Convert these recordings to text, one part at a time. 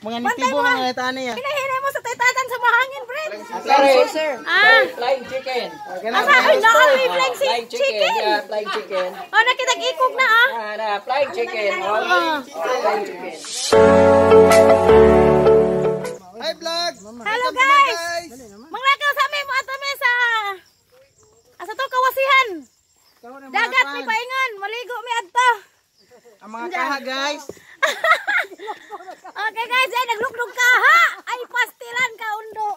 Mga nitibo mga tani ya. Hinahinay mo sa taytatan sa mahangin, Fred. Sir. Flying chicken. Asa na kami flying chicken. Yeah, flying chicken. Oh, nakita-ikog na Flying chicken. Flying chicken. Hi vlog. Hello guys. Manglakaw sa amin mo ato mi sa asa to kawasihan. Dagat mi paingon, maligo mi adto. Ang mga kaha guys. Okay guys, ay naglukdog kaha. Ay pastilan ka undo.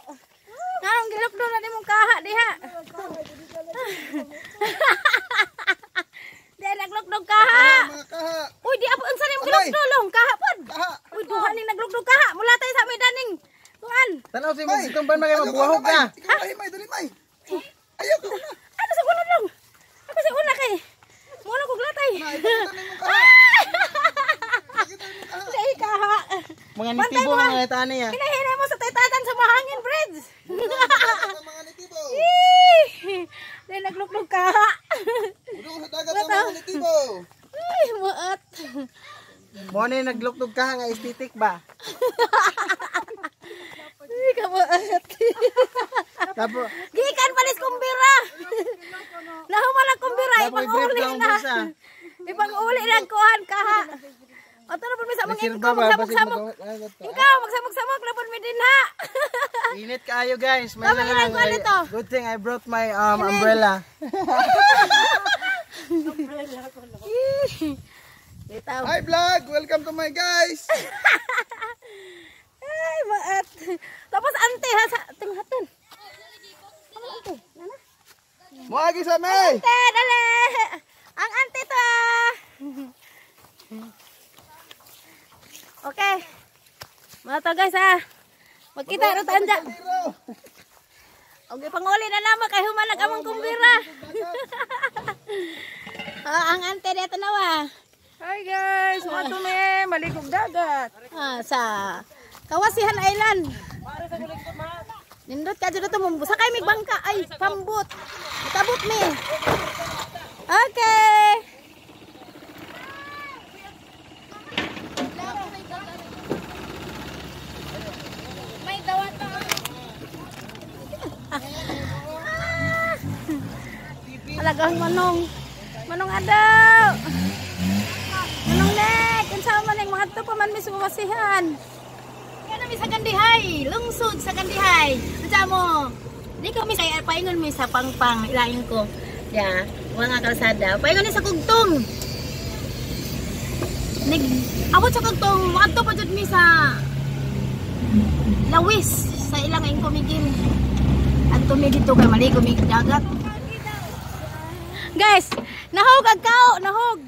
Nganong gilukdog na nimong kaha diha. Di naglukdog kaha. Mga kaha. Uy, di apo unsa nimong gilukdog long kaha pod. Uy, duha ning naglukdog kaha. Mula tay sa amin daning. Tuan. Tanaw si mo itong ban magay mabuhog ka. May dali may. Ayaw ko na. Ano sa una long? Ako sa una kay. Muna ko glatay. Dai kaha. Mga nitibo mga tani ya. Hinahinay mo sa taytatan sa mahangin, Fred. Mga nitibo. Dai naglukdog kaha. Udong sa dagat ang mga nitibo. Ay, maat. Mo ni naglukdog ka nga estetik ba? Ay, kamaat. Tapos Gikan palis kumbira. Nahuman ang kumbira, ipang-uli na. Ipang-uli na kuhan kaha. Ato na po may samang ikaw, magsamok-samok. Ikaw, magsamok-samok na po may din ha. init kaayo guys. May Tama na lang nito. Good thing I brought my umbrella. Bitaw. Hi vlog, welcome to my guys. Ay, maat. Tapos ante ha sa tinghatin. Ano ante? Nana? Muagi sa may. Ante, dali. Ang ante to ah. Okay. Mga to guys ha. Magkita ro tanja. Okay, panguli na naman kay humanag among kumbira. Ang ante dito nawa. Hi guys, mga tume, maligog dagat. Sa Kawasihan Island. Nindot ka dito tumumbo. Sakay mig bangka ay pambut. Itabot mi. Okay. May dawat pa. Alagang manong. Manong adaw. Manong nek, kinsa man ning mga to pa man mi sumasihan. Kaya mi sa Kandihay, lungsod sa Kandihay. Unsa mo? Di ko mi sa paingon mi sa pangpang ilain ko. Ya, mga kalsada. Paingon ni sa Kugtong. Abot sa Kugtong, adto pa jud mi sa Lawis sa ilang inkomigin. Adto mi dito kay maligo mi dagat. Guys, nahog agkao, nahog.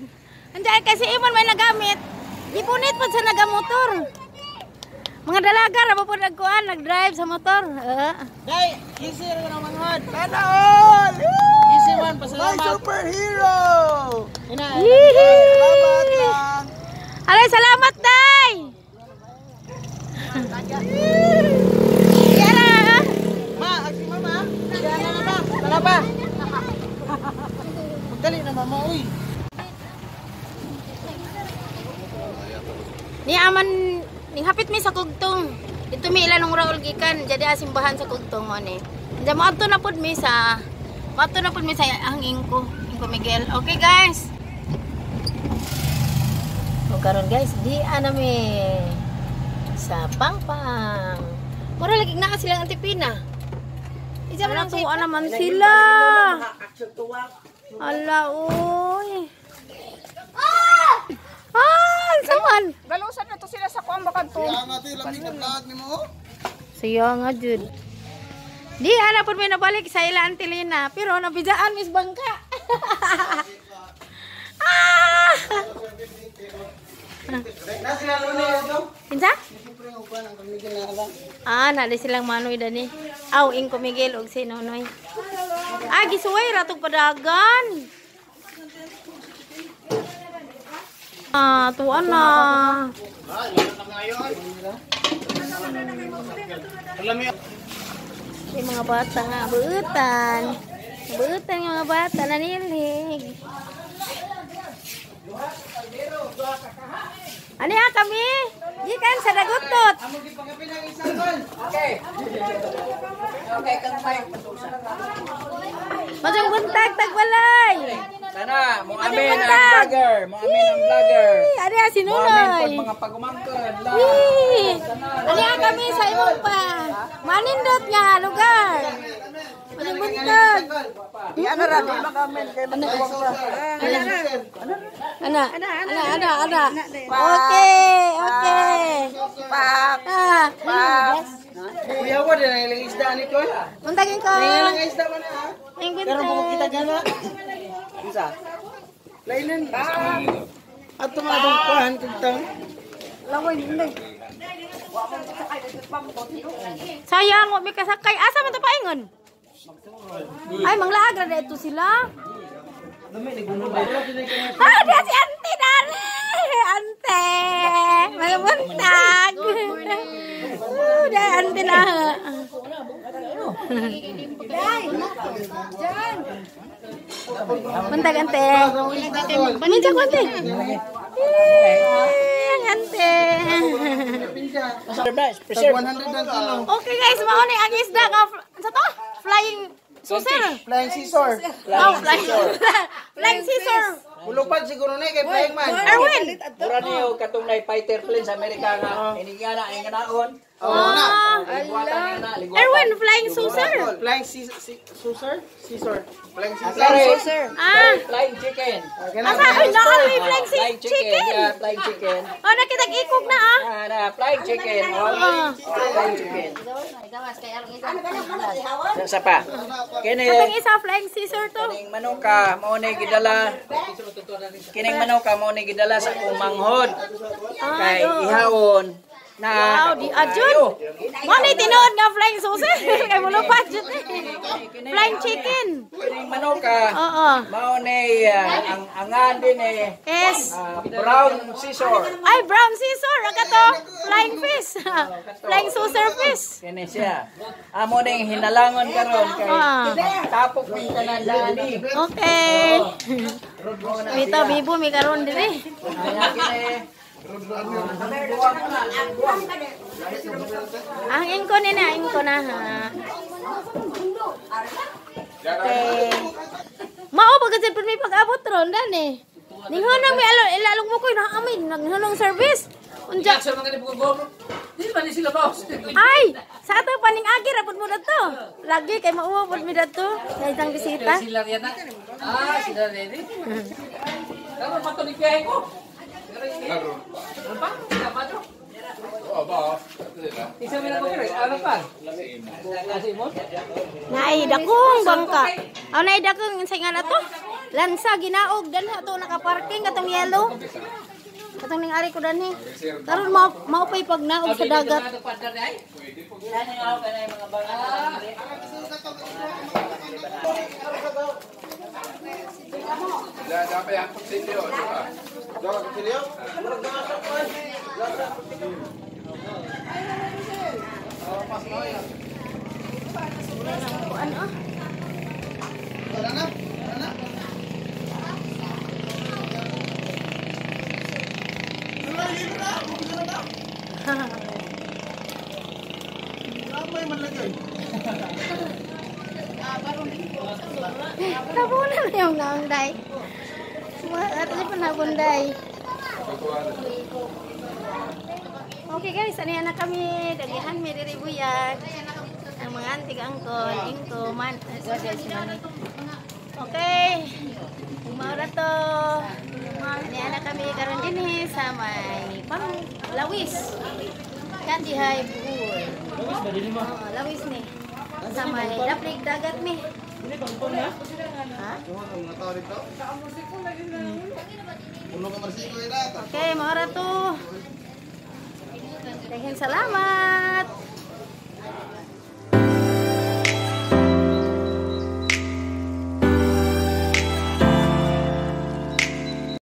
Andiyan kasi imon may nagamit. Ipunit po sa nagamotor. Mga dalaga ra po nagkuan, nag-drive sa motor. Day, easy ra naman hod. Sana all. Easy man My pasalamat. superhero. Ina. Salamat lang. Alay, salamat, Day! Kaya Ma, agsi mama. Diyan na ba? Tara ba? Magdali na mama uy. ni aman, ning hapit mi sa Kugtong. Dito mi ilan ng raol gikan, jadi asimbahan sa Kugtong mo ni. Diyan mo ato na pud mi sa ang Inko Miguel. Okay guys. O karon guys, di anami sa Pangpang. Mura lagi na silang antipina. Ija man tuwa naman sila. Ala oy. Saman. Galusan na to sila sa kuang bakad to. Kaya nga ito, lamig na vlog ni mo. Siya nga jud. Di ana pud may nabalik sa ila Antilina, pero nabijaan mis bangka. Na sila lunes ito. Kinsa? Siyempre ang uban ang pamigil na alam. Na di silang manoy dani. Aw Inko Miguel og si Nonoy. Gisuway ra tog padagan. Tuan na. May mga bata nga, buutan. Buutan yung mga bata, nanilig. Ano yan kami? Gikan sa dagutot. Okay. Okay, kang may patusa. Majang buntag tagbalay. Sana, mo amin ang vlogger. Mo amin ang vlogger. Ari Mo amin sinunoy. pag mga pagumangkod. Ani kami sa imong pa. Manindot nga lugar. Majang buntag. Yan na rin, di makamen. Kaya magkuwang ka. Ana. Okay. Pak. Ah. Kuya ko, din ang ilang isda ni Col. Buntagin ko. Ilang isda man na ha? Ang Pero kung kita buntag. gana. Isa. Lainan. At tumadong kuhan kagtang. Sayang, wa mi kasakay. Asa man ta paingon? Ay, manglaag na ito sila. Ah, dia si Ante dari. Ante. Mga buntag. Dia Ante na. Buntag Ante. Minja ko Ante. Ang Ante. Tag 100 ang kilo. Okay guys, mauni ang isda nga sa to? Flying saucer. Flying scissor. Oh, flying scissor. Ulupad siguro na kay flying man. Erwin. Mura niyo katong na fighter plane sa Amerika nga. Inigana ang ganaon. Libuatan na. Erwin, flying saucer. Flying scissor? Scissor. Flying Scissor. Ah, Flying chicken. asa ay naa may flying Flying chicken. chicken. Yeah, flying chicken. Oh, nakitag-ikog na ah. Flying chicken. Flying chicken. Sa pa. Kini Katong isa flying scissor to. kining manuka mao ni gidala. Kining manuka mao ni gidala sa akong manghod. Kay ihawon na Wow, di ajud. Mo ni tinuod nga flying saucer. Kay mulo pa jud. Flying chicken. kining manuka Oo. mao ni ang angan din Yes. brown scissor. Ay, brown scissor. Aka to. Flying fish. Flying saucer fish. Kini siya. Amo ning hinalangon karon kay tapok mi tanan dani. Okay. Mito bibo mi karon diri. Kaya kini Ang ingko ni na, ingko na ha. Okay. Mao pagkatid pud may pag-abot ron dani. Ninghunong mi ilalong mo ko na amin naghunong service. Unja. Ay, sa ato paning agi ra pud mo dito. Lagi kay mauwa pud mi dito. Sa isang bisita. sila ready. Karon patulig kay ko. Isa mila ko kire, ano pa? Nay dakong bangka. Aw nay dakong sa nga to. Lansa ginaog danha to nakaparking katong yellow. Katong ning ari ko danhi. Karon maupay pag naog sa dagat. Ano? Nabunan na yung naunday. Ato niya pa nabunday. Okay guys, ano na kami. Dagihan, may riribuyag. Ang mga antig angkol, ingko, man. Okay. Maura to. Ano na kami karon din sa may pang lawis. Kandihay buur. Lawis ni. Sa may daplig dagat ni. Ha? Okay, maura to. Salamat.